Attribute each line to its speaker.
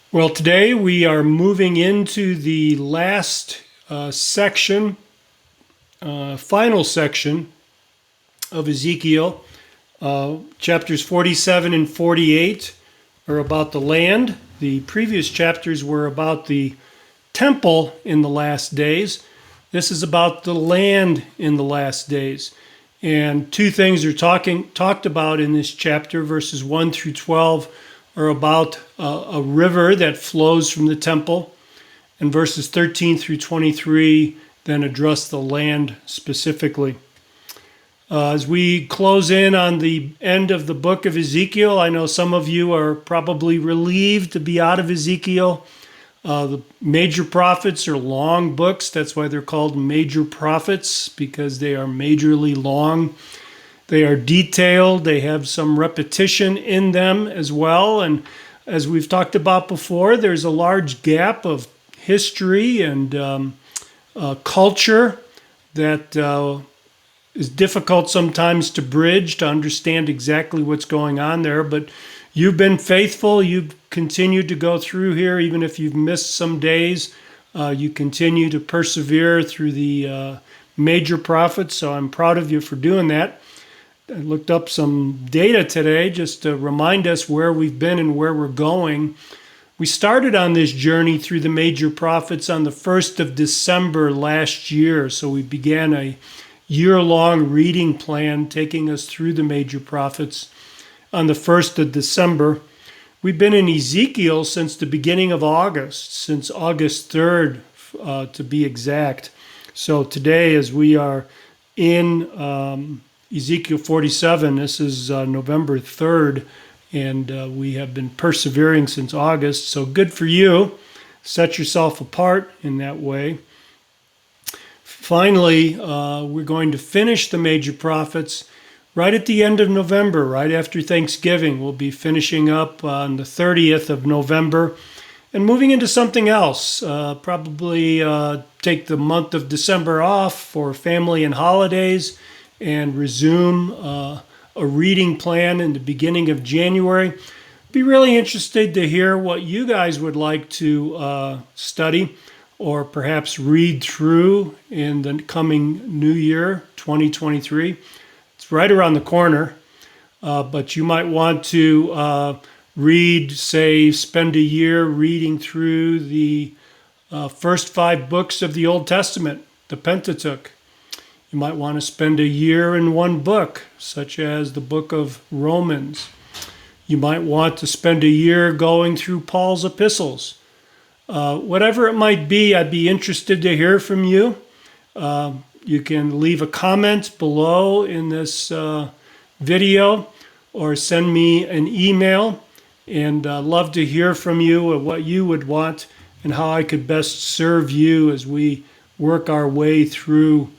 Speaker 1: Well, today we are moving into the last final section of Ezekiel. Chapters 47 and 48 are about the land. The previous chapters were about the temple in the last days. This is about the land in the last days. And two things are talked about in this chapter, verses 1 through 12 are about a river that flows from the temple, and verses 13 through 23 then address the land specifically. As we close in on the end of the book of Ezekiel, I know some of you are probably relieved to be out of Ezekiel. The major prophets are long books. That's why they're called major prophets, because they are majorly long. They are detailed. They have some repetition in them as well. And as we've talked about before, there's a large gap of history and culture that is difficult sometimes to bridge, to understand exactly what's going on there. But you've been faithful. You've continued to go through here, even if you've missed some days. You continue to persevere through the major prophets. So I'm proud of you for doing that. I looked up some data today just to remind us where we've been and where we're going. We started on this journey through the major prophets on the 1st of December last year. So we began a year-long reading plan taking us through the major prophets on the 1st of December. We've been in Ezekiel since the beginning of August, since August 3rd to be exact. So today, as we are in Ezekiel 47, this is November 3rd, and we have been persevering since August. So good for you. Set yourself apart in that way. Finally, we're going to finish the major prophets right at the end of November, right after Thanksgiving. We'll be finishing up on the 30th of November and moving into something else. Probably take the month of December off for family and holidays and resume a reading plan in the beginning of January. Be really interested to hear what you guys would like to study or perhaps read through in the coming new year, 2023. It's right around the corner, but you might want to read, say, spend a year reading through the first 5 books of the Old Testament, the Pentateuch. You might want to spend a year in one book, such as the book of Romans. You might want to spend a year going through Paul's epistles. Whatever it might be, I'd be interested to hear from you. You can leave a comment below in this video or send me an email, and love to hear from you and what you would want and how I could best serve you as we work our way through